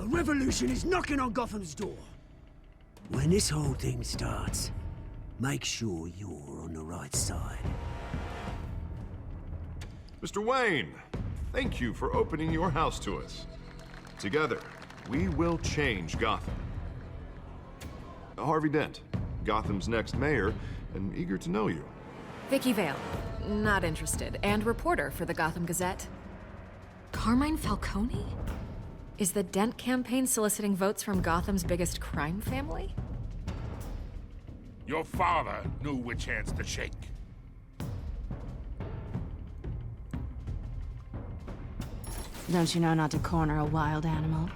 A revolution is knocking on Gotham's door. When this whole thing starts, make sure you're on the right side. Mr. Wayne, thank you for opening your house to us. Together, we will change Gotham. Harvey Dent, Gotham's next mayor, and eager to know you. Vicky Vale, not interested, and reporter for the Gotham Gazette. Carmine Falcone? Is the Dent campaign soliciting votes from Gotham's biggest crime family? Your father knew which hands to shake. Don't you know not to corner a wild animal?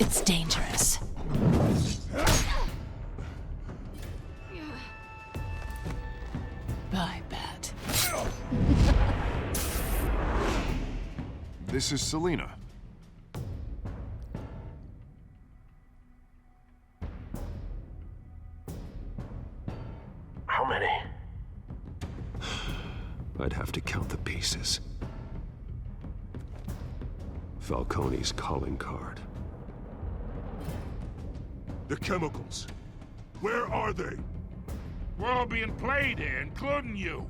It's dangerous. I bet. This is Selina. How many? I'd have to count the pieces. Falcone's calling card. The chemicals. Where are they? We're all being played here, including you.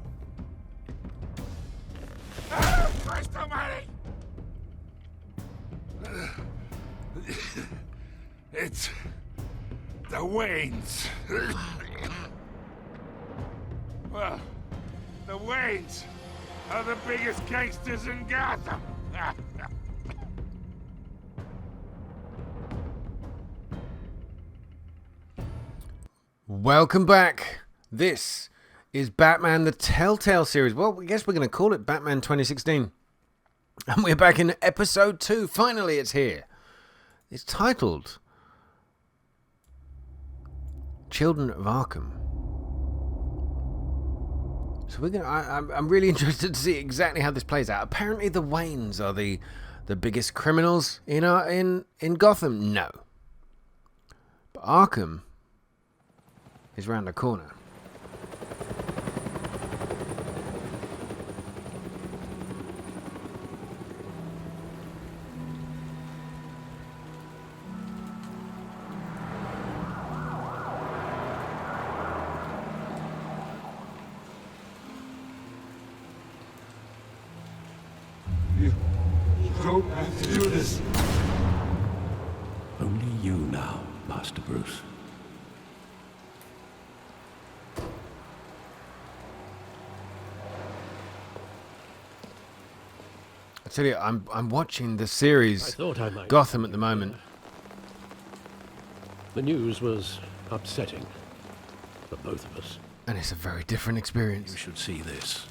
Ah, Christ almighty! It's the Waynes. Well, the Waynes are the biggest gangsters in Gotham. Welcome back. This is Batman the Telltale Series. Well, I guess we're going to call it Batman 2016. And we're back in episode 2. Finally, it's here. It's titled Children of Arkham. So we're gonna. I'm really interested to see exactly how this plays out. Apparently, the Waynes are the biggest criminals in Gotham. No, but Arkham is round the corner. You don't have to do this. Only you now, Master Bruce. I tell you, I'm watching the series Gotham at the moment. The news was upsetting for both of us. And it's a very different experience. You should see this.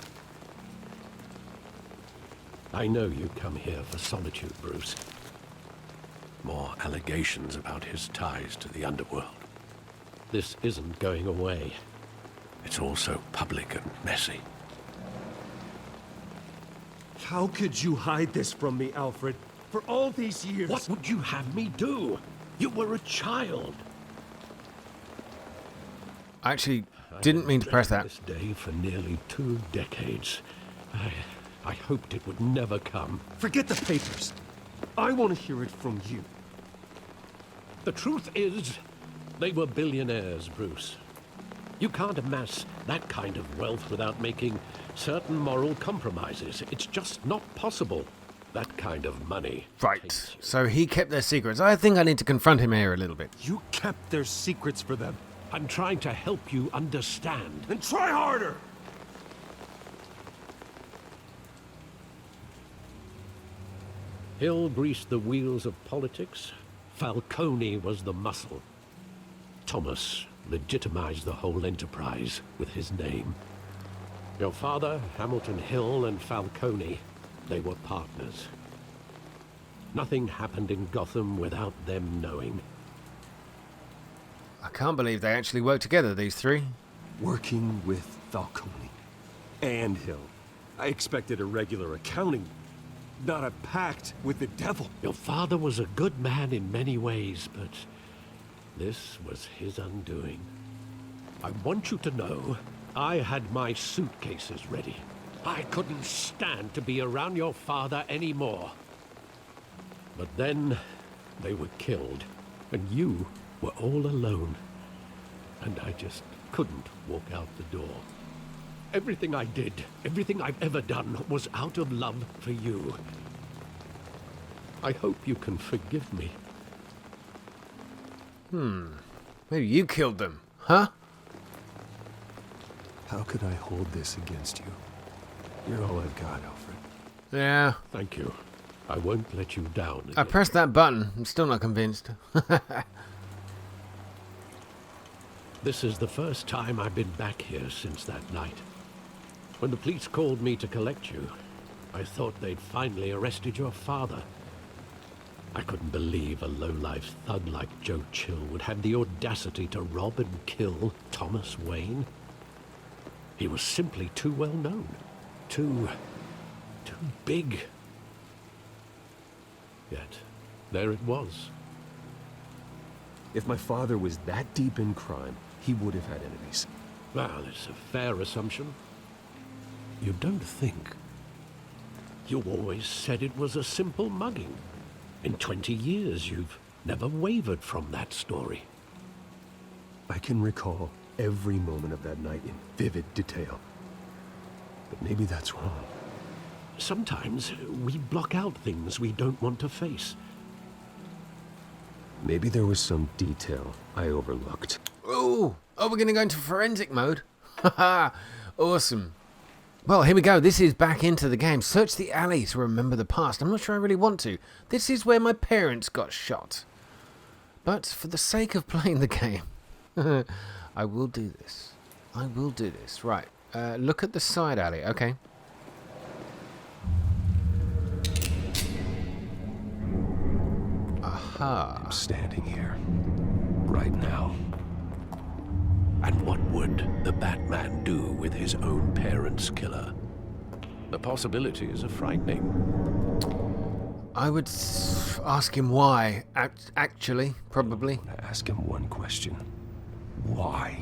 I know you come here for solitude, Bruce. More allegations about his ties to the underworld. This isn't going away. It's all so public and messy. How could you hide this from me, Alfred? For all these years... What would you have me do? You were a child. I actually didn't mean to press that. This day for nearly 2 decades. I hoped it would never come. Forget the papers. I want to hear it from you. The truth is, they were billionaires, Bruce. You can't amass that kind of wealth without making certain moral compromises. It's just not possible. That kind of money. Right. So he kept their secrets. I think I need to confront him here a little bit. You kept their secrets for them. I'm trying to help you understand. Then try harder! Hill greased the wheels of politics. Falcone was the muscle. Thomas legitimized the whole enterprise with his name. Your father, Hamilton Hill, and Falcone, they were partners. Nothing happened in Gotham without them knowing. I can't believe they actually worked together, these three. Working with Falcone and Hill. I expected a regular accounting, not a pact with the devil. Your father was a good man in many ways, but this was his undoing. I want you to know, I had my suitcases ready. I couldn't stand to be around your father anymore. But then, They were killed, and you were all alone. And I just couldn't walk out the door. Everything I did, everything I've ever done, was out of love for you. I hope you can forgive me. Maybe you killed them, huh? How could I hold this against you? You're all I've got, Alfred. Yeah. Thank you. I won't let you down again. I pressed that button. I'm still not convinced. This is the first time I've been back here since that night. When the police called me to collect you, I thought they'd finally arrested your father. I couldn't believe a low-life thug like Joe Chill would have the audacity to rob and kill Thomas Wayne. He was simply too well known. Too big. Yet, there it was. If my father was that deep in crime, he would have had enemies. Well, it's a fair assumption. You don't think. You always said it was a simple mugging. In 20 years, you've never wavered from that story. I can recall every moment of that night in vivid detail. But maybe that's wrong. Sometimes we block out things we don't want to face. Maybe there was some detail I overlooked. Oh, we're going to go into forensic mode. Haha, awesome. Well, here we go. This is back into the game. Search the alley to remember the past. I'm not sure I really want to. This is where my parents got shot. But for the sake of playing the game, I will do this. I will do this. Right. Look at the side alley. Okay. Aha. I'm standing here. Right now. And what would the Batman do with his own parents' killer? The possibilities are frightening. I would ask him why. Actually, probably. I ask him one question. Why?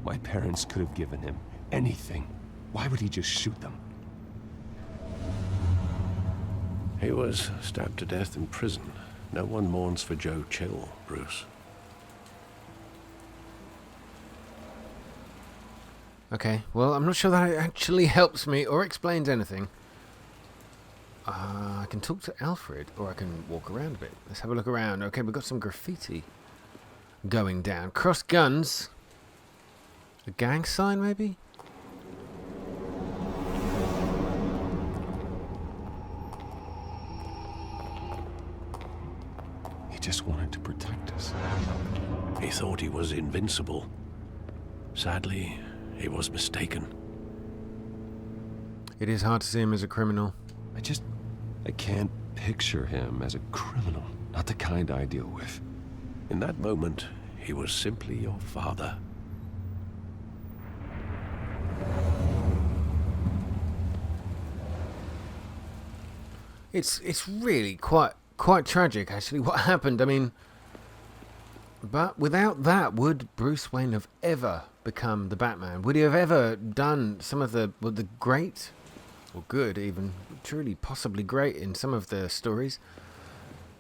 My parents could have given him anything. Why would he just shoot them? He was stabbed to death in prison. No one mourns for Joe Chill, Bruce. Okay, well, I'm not sure that actually helps me or explains anything. I can talk to Alfred, or I can walk around a bit. Let's have a look around. Okay, we've got some graffiti going down. Cross guns. A gang sign, maybe? He just wanted to protect us. He thought he was invincible. Sadly, he was mistaken. It is hard to see him as a criminal. I can't picture him as a criminal. Not the kind I deal with. In that moment, he was simply your father. It's really quite tragic, actually, what happened. I mean, but without that, would Bruce Wayne have ever become the Batman? Would he have ever done some of the great, or good even, truly possibly great in some of the stories,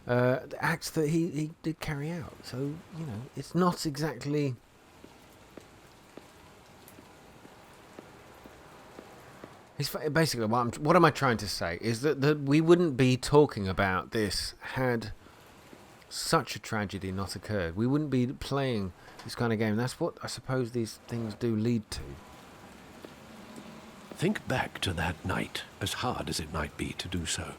the acts that he did carry out? So, you know, it's not exactly... Basically, what am I trying to say is that we wouldn't be talking about this had such a tragedy not occurred. We wouldn't be playing this kind of game. That's what I suppose these things do lead to. Think back to that night, as hard as it might be to do so.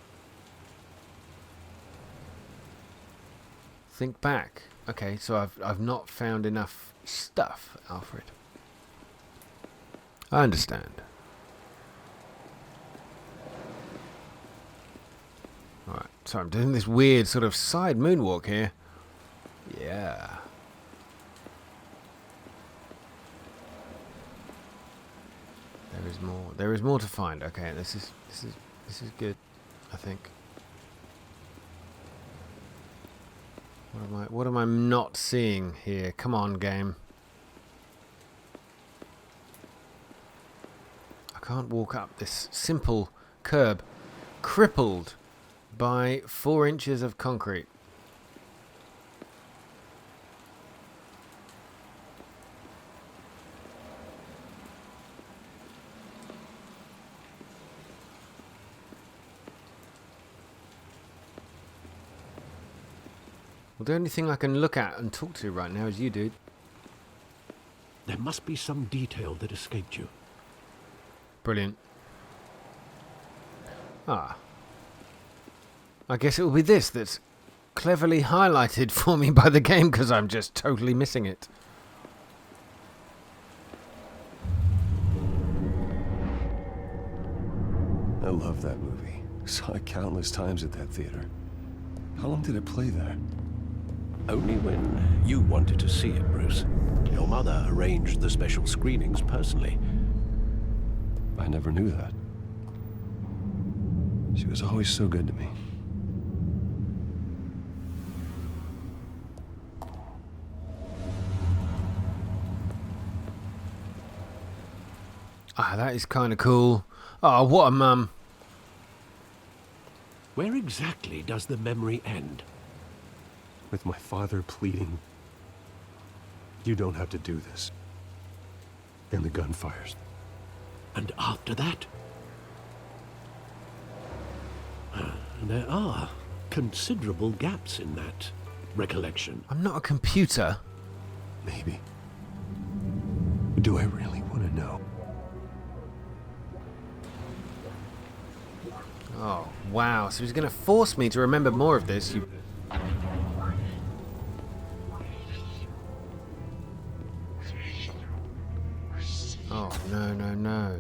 Think back. Okay, so I've not found enough stuff, Alfred. I understand. Alright, so I'm doing this weird sort of side moonwalk here. Yeah. There is more to find. Okay, this is good, I think. What am I not seeing here? Come on, game. I can't walk up this simple curb, crippled by 4 inches of concrete. Well, the only thing I can look at and talk to right now is you, dude. There must be some detail that escaped you. Brilliant. Ah. I guess it will be this that's cleverly highlighted for me by the game because I'm just totally missing it. I love that movie. Saw it countless times at that theater. How long did it play there? Only when you wanted to see it, Bruce. Your mother arranged the special screenings personally. I never knew that. She was always so good to me. Ah, that is kind of cool. Oh, what a mum. Where exactly does the memory end? With my father pleading, "You don't have to do this." And the gun fires. And after that? There are considerable gaps in that recollection. I'm not a computer. Maybe. Do I really want to know? Oh, wow. So he's going to force me to remember more of this. You... Oh, no, no, no.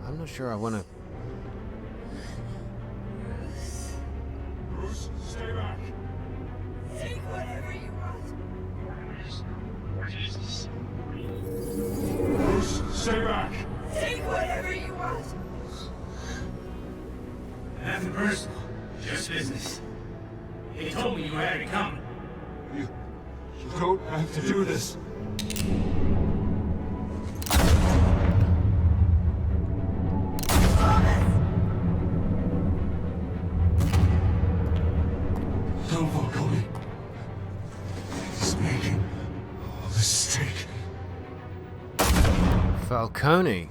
I'm not sure I want to... Bruce, stay back. Take whatever you want. Bruce, stay back. Take whatever you want. Nothing personal, just business. He told me you had it coming. You don't have to do this. No, Falcone. He's making a mistake. Falcone.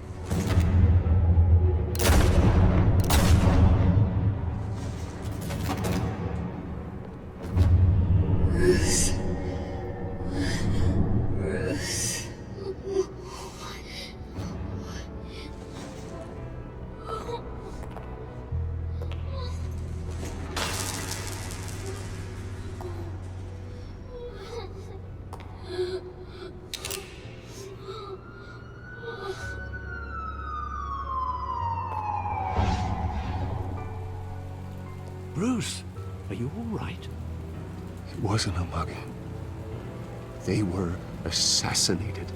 Bruce, are you all right? It wasn't a mugging. They were assassinated.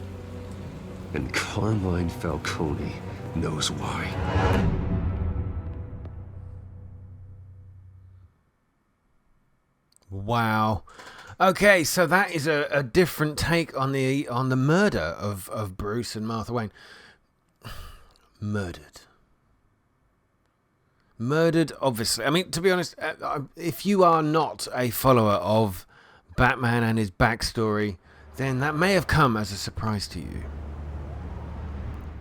And Carmine Falcone knows why. Wow. Okay, so that is a different take on the murder of Bruce and Martha Wayne. Murdered, obviously. I mean, to be honest, if you are not a follower of Batman and his backstory, then that may have come as a surprise to you.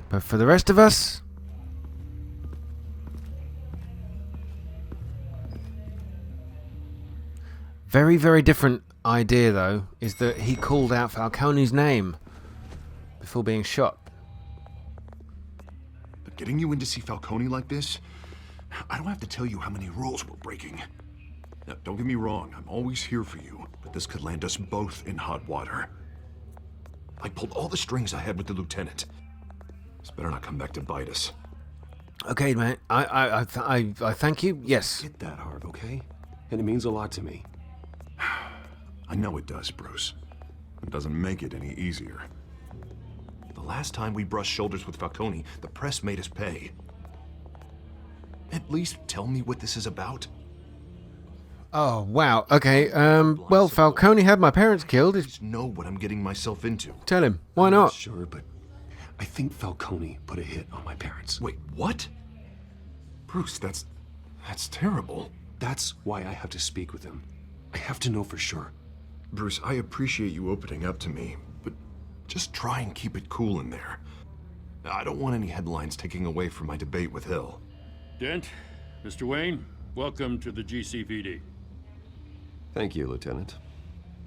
But for the rest of us... Very, very different idea, though, is that he called out Falcone's name before being shot. But getting you in to see Falcone like this, I don't have to tell you how many rules we're breaking. Now, don't get me wrong, I'm always here for you, but this could land us both in hot water. I pulled all the strings I had with the lieutenant. This better not come back to bite us. Okay, man. I thank you. Yes. Get that hard, okay? And it means a lot to me. I know it does, Bruce. It doesn't make it any easier. The last time we brushed shoulders with Falcone, the press made us pay. At least tell me what this is about. Oh, wow. Okay, well, Falcone had my parents killed. I just know what I'm getting myself into. Tell him. Why not? Sure, but I think Falcone put a hit on my parents. Wait, what? Bruce, that's terrible. That's why I have to speak with him. I have to know for sure. Bruce, I appreciate you opening up to me, but just try and keep it cool in there. I don't want any headlines taking away from my debate with Hill. Dent, Mr. Wayne, welcome to the GCPD. Thank you, Lieutenant.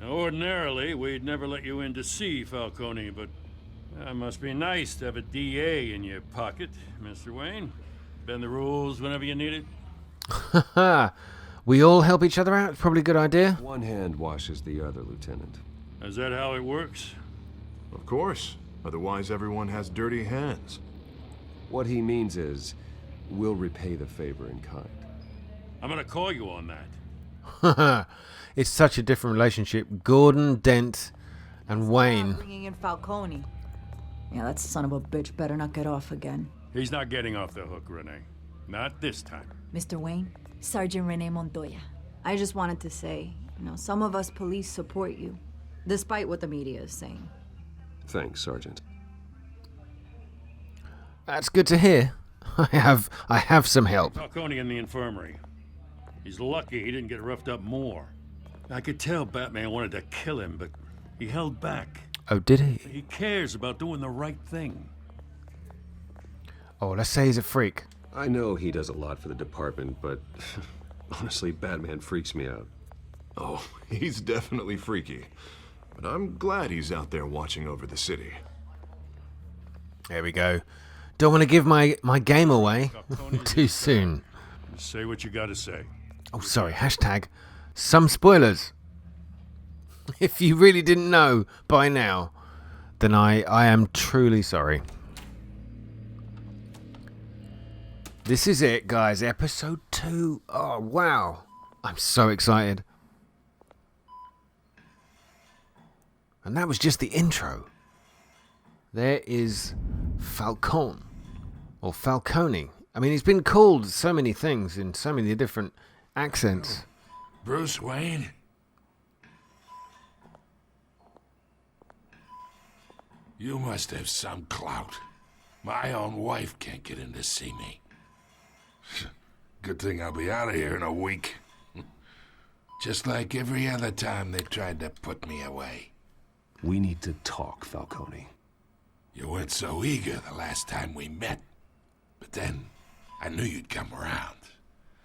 Now, ordinarily, we'd never let you in to see Falcone, but that must be nice to have a DA in your pocket, Mr. Wayne. Bend the rules whenever you need it. We all help each other out. Probably a good idea. One hand washes the other, Lieutenant. Is that how it works? Of course. Otherwise, everyone has dirty hands. What he means is, we'll repay the favor in kind. I'm gonna call you on that. It's such a different relationship. Gordon, Dent, and Wayne. Bringing in Falcone. Yeah, that son of a bitch better not get off again. He's not getting off the hook, Renee. Not this time. Mr. Wayne, Sergeant Renee Montoya. I just wanted to say, some of us police support you, despite what the media is saying. Thanks, Sergeant. That's good to hear. I have some help. Falcone in the infirmary. He's lucky he didn't get roughed up more. I could tell Batman wanted to kill him, but he held back. Oh, did he? He cares about doing the right thing. Oh, let's say he's a freak. I know he does a lot for the department, but honestly, Batman freaks me out. Oh, he's definitely freaky. But I'm glad he's out there watching over the city. There we go. Don't want to give my game away too soon. Say what you gotta say. Oh, sorry. Hashtag some spoilers. If you really didn't know by now, then I am truly sorry. This is it, guys. Episode 2. Oh, wow. I'm so excited. And that was just the intro. There is Falcone. Or Falcone. I mean, he's been called so many things in so many different accents. Bruce Wayne? You must have some clout. My own wife can't get in to see me. Good thing I'll be out of here in a week. Just like every other time they tried to put me away. We need to talk, Falcone. You weren't so eager the last time we met. But then, I knew you'd come around.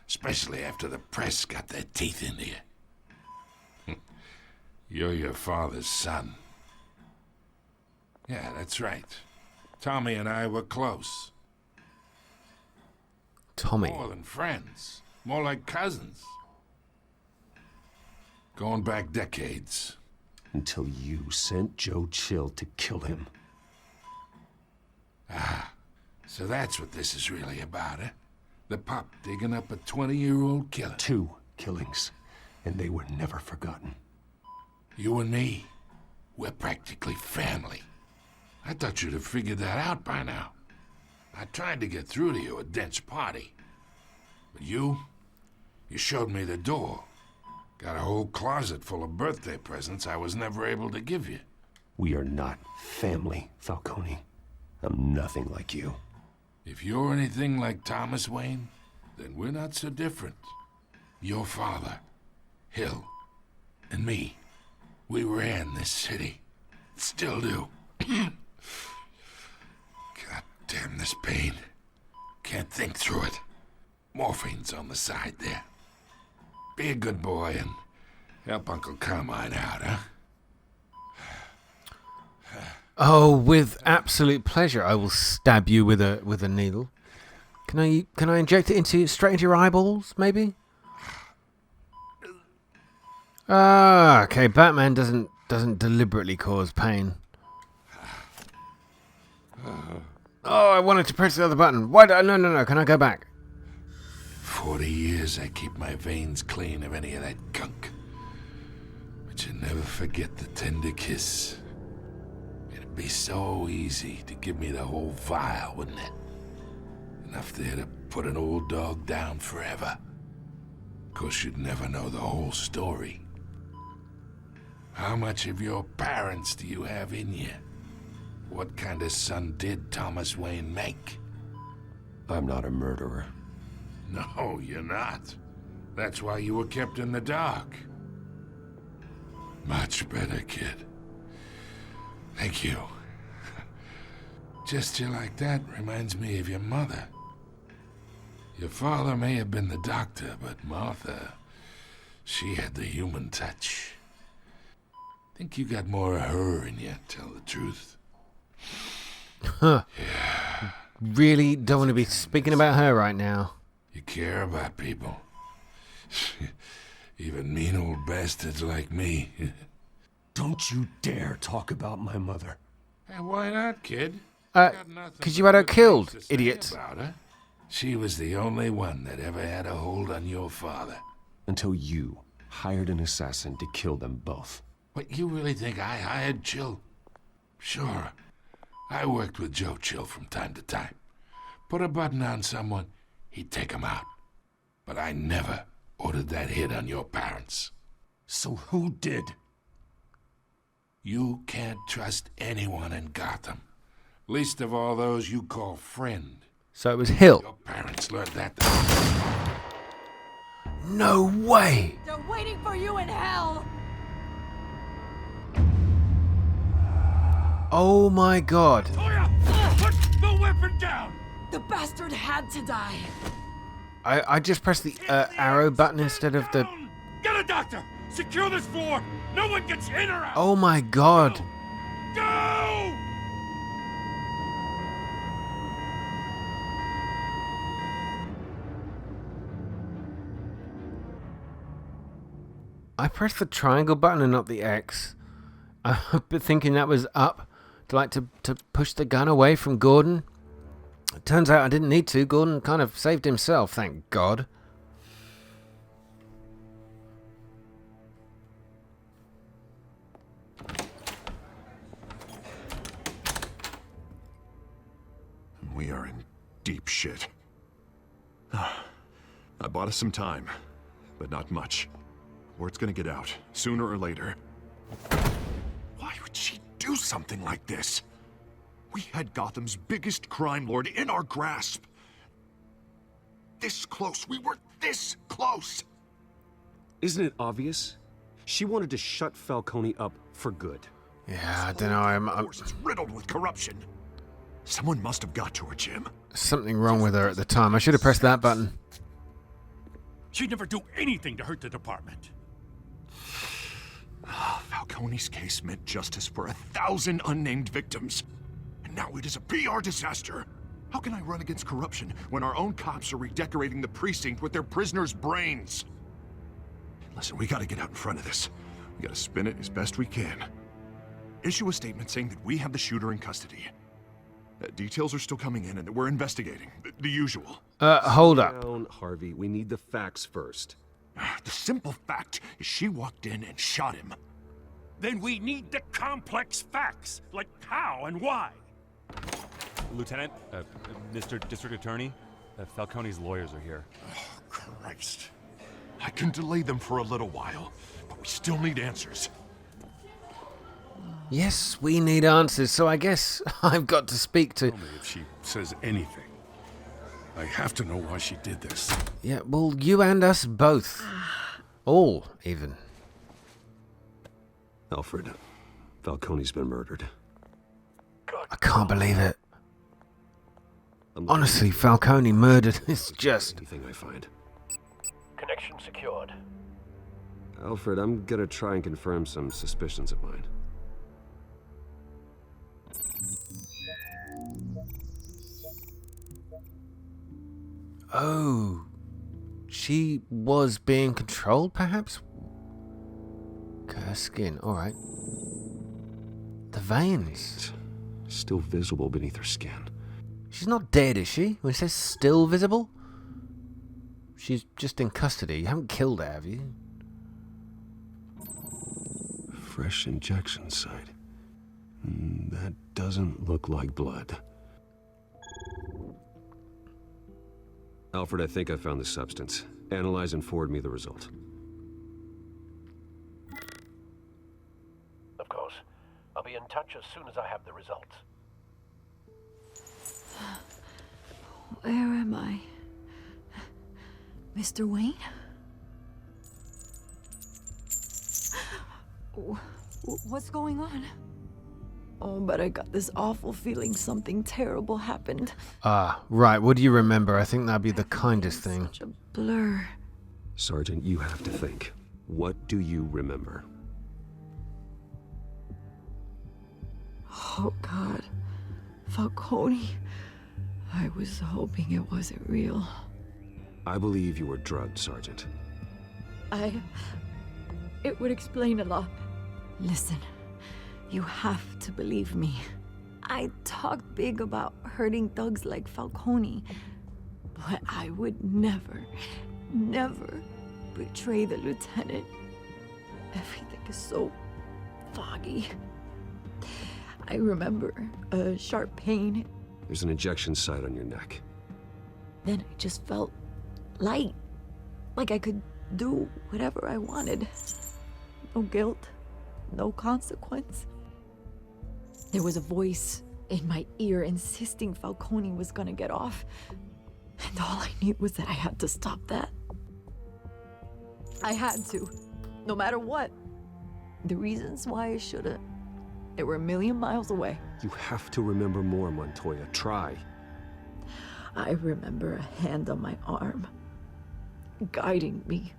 Especially after the press got their teeth into you. You're your father's son. Yeah, that's right. Tommy and I were close. Tommy. More than friends. More like cousins. Going back decades. Until you sent Joe Chill to kill him. Ah, so that's what this is really about, eh? The pup digging up a 20-year-old killer. 2 killings, and they were never forgotten. You and me, we're practically family. I thought you'd have figured that out by now. I tried to get through to you at Dent's party. But you showed me the door. Got a whole closet full of birthday presents I was never able to give you. We are not family, Falcone. I'm nothing like you. If you're anything like Thomas Wayne, then we're not so different. Your father, Hill, and me, we ran this city. Still do. God damn this pain. Can't think through it. Morphine's on the side there. Be a good boy and help Uncle Carmine out, huh? Oh, with absolute pleasure. I will stab you with a needle. Can I inject it straight into your eyeballs, maybe? Ah, okay. Batman doesn't deliberately cause pain. Oh, I wanted to press the other button. Why? No. Can I go back? 40 years I keep my veins clean of any of that gunk. But you never forget the tender kiss. It'd be so easy to give me the whole vial, wouldn't it? Enough there to put an old dog down forever. Of course, you'd never know the whole story. How much of your parents do you have in you? What kind of son did Thomas Wayne make? I'm not a murderer. No, you're not. That's why you were kept in the dark. Much better, kid. Thank you. Gesture like that reminds me of your mother. Your father may have been the doctor, but Martha, she had the human touch. Think you got more of her in you, tell the truth. Huh. Yeah. Really don't want to be speaking about her right now. You care about people. Even mean old bastards like me. Don't you dare talk about my mother. Hey, why not, kid? Because you had her killed, idiot. About her. She was the only one that ever had a hold on your father. Until you hired an assassin to kill them both. What, you really think I hired Chill? Sure. I worked with Joe Chill from time to time. Put a button on someone, he'd take him out. But I never ordered that hit on your parents. So who did? You can't trust anyone in Gotham. Least of all those you call friend. So it was Hill. Your parents learned that. No way! They're waiting for you in hell! Oh my god. Toya! Put the weapon down! The bastard had to die. I just pressed the arrow button instead of the... Get a doctor! Secure this floor! No one gets in or out! Oh my god. Go! I pressed the triangle button and not the X. I've been thinking that was up to push the gun away from Gordon. It turns out I didn't need to. Gordon kind of saved himself, thank God. We are in deep shit. I bought us some time, but not much. Word's gonna get out, sooner or later. Why would she do something like this? We had Gotham's biggest crime lord in our grasp. This close. We were this close. Isn't it obvious? She wanted to shut Falcone up for good. Yeah, I don't know. I'm It's riddled with corruption. Someone must have got to her, Jim. something wrong with her at the time. I should have pressed that button. She'd never do anything to hurt the department. Falcone's case meant justice for 1,000 unnamed victims. And now it is a PR disaster. How can I run against corruption when our own cops are redecorating the precinct with their prisoners' brains? Listen, we gotta get out in front of this. We gotta spin it as best we can. Issue a statement saying that we have the shooter in custody. Details are still coming in and that we're investigating. The usual. Hold up. Down, Harvey. We need the facts first. The simple fact is she walked in and shot him. Then we need the complex facts, like how and why. Lieutenant, Mr. District Attorney, Falcone's lawyers are here. Oh, Christ. I can delay them for a little while, but we still need answers. Yes, we need answers, so I guess I've got to speak to... Tell me if she says anything. I have to know why she did this. Yeah, well, you and us both. All, even. Alfred, Falcone's been murdered. I can't believe it. Honestly, Falcone murdered is just... Anything I find. Connection secured. Alfred, I'm gonna try and confirm some suspicions of mine. Oh, she was being controlled, perhaps? Her skin, alright. The veins. Still visible beneath her skin. She's not dead, is she? When it says still visible? She's just in custody. You haven't killed her, have you? Fresh injection site. That doesn't look like blood. Alfred, I think I found the substance. Analyze and forward me the result. Of course. I'll be in touch as soon as I have the results. Where am I? Mr. Wayne? What's going on? Oh, but I got this awful feeling something terrible happened. Ah, right. What do you remember? I think that'd be the kindest thing. Such a blur. Sergeant, you have to think. What do you remember? Oh, God. Falcone. I was hoping it wasn't real. I believe you were drugged, Sergeant. It would explain a lot. Listen, you have to believe me. I talked big about hurting thugs like Falcone, but I would never betray the lieutenant. Everything is so foggy. I remember a sharp pain. There's an injection site on your neck. Then I just felt light, like I could do whatever I wanted. No guilt, no consequence. There was a voice in my ear insisting Falcone was gonna get off. And all I knew was that I had to stop that. I had to, no matter what. The reasons why I shouldn't, they were a million miles away. You have to remember more, Montoya. Try. I remember a hand on my arm, guiding me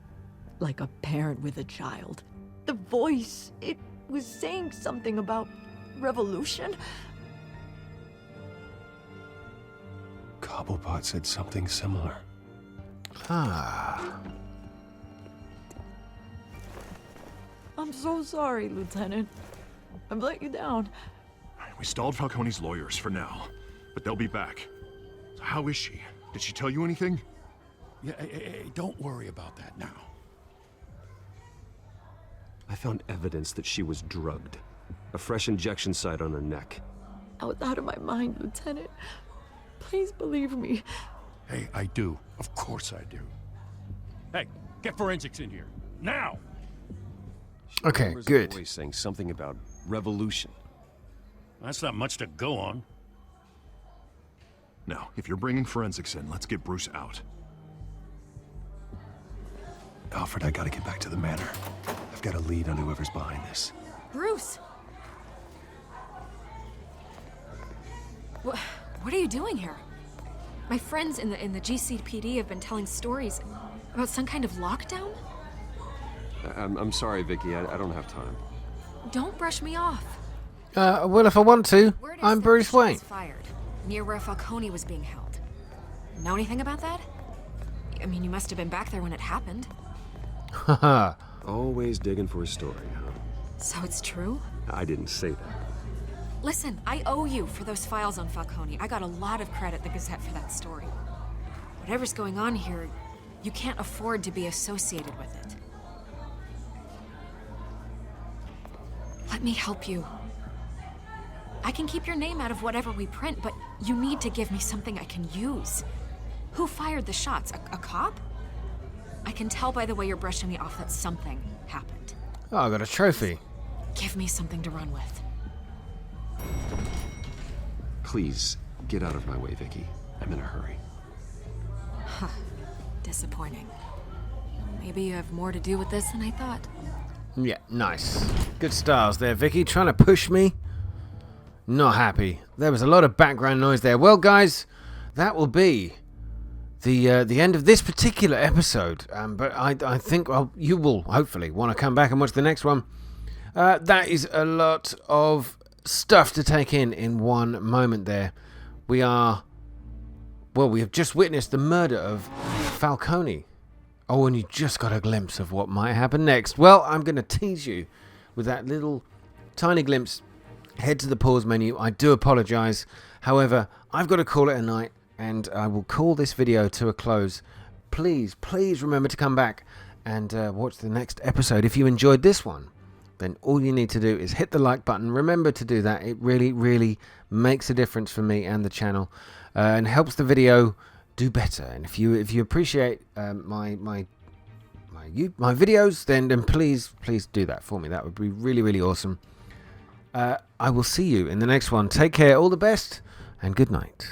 like a parent with a child. The voice, it was saying something about revolution. Cobblepot said something similar. Ah. I'm so sorry, Lieutenant. I've let you down. We stalled Falcone's lawyers for now, but they'll be back. So how is she? Did she tell you anything? Yeah, hey, don't worry about that now. I found evidence that she was drugged. A fresh injection site on her neck. I was out of my mind, Lieutenant. Please believe me. Hey, I do. Of course I do. Hey, get forensics in here. Now! Okay, good. Always saying something about revolution. That's not much to go on. Now, if you're bringing forensics in, let's get Bruce out. Alfred, I gotta get back to the manor. I've got a lead on whoever's behind this. Bruce! What are you doing here? My friends in the GCPD have been telling stories about some kind of lockdown? I'm sorry, Vicky. I don't have time. Don't brush me off. Well, if I want to, Word is I'm that Bruce the Wayne. shots fired near where Falcone was being held. Know anything about that? I mean, you must have been back there when it happened. Haha. Always digging for a story, huh? So it's true? I didn't say that. Listen, I owe you for those files on Falcone. I got a lot of credit at the Gazette for that story. Whatever's going on here, you can't afford to be associated with it. Let me help you. I can keep your name out of whatever we print, but you need to give me something I can use. Who fired the shots? A cop? I can tell by the way you're brushing me off that something happened. Oh, I got a trophy. Give me something to run with. Please, get out of my way, Vicky. I'm in a hurry. Huh. Disappointing. Maybe you have more to do with this than I thought. Yeah, nice. Good stars there, Vicky. Trying to push me. Not happy. There was a lot of background noise there. Well, guys, that will be the end of this particular episode. But I think you will hopefully want to come back and watch the next one. That is a lot of stuff to take in one moment there. We have just witnessed the murder of Falcone. Oh, and you just got a glimpse of what might happen next. Well, I'm going to tease you with that little tiny glimpse. Head to the pause menu. I do apologize. However, I've got to call it a night, and I will call this video to a close. Please remember to come back and watch the next episode. If you enjoyed this one, then all you need to do is hit the like button. Remember to do that. It really makes a difference for me and the channel, and helps the video do better. And if you appreciate my videos, then please do that for me. That would be really awesome. I will see you in the next one. Take care, all the best, and good night.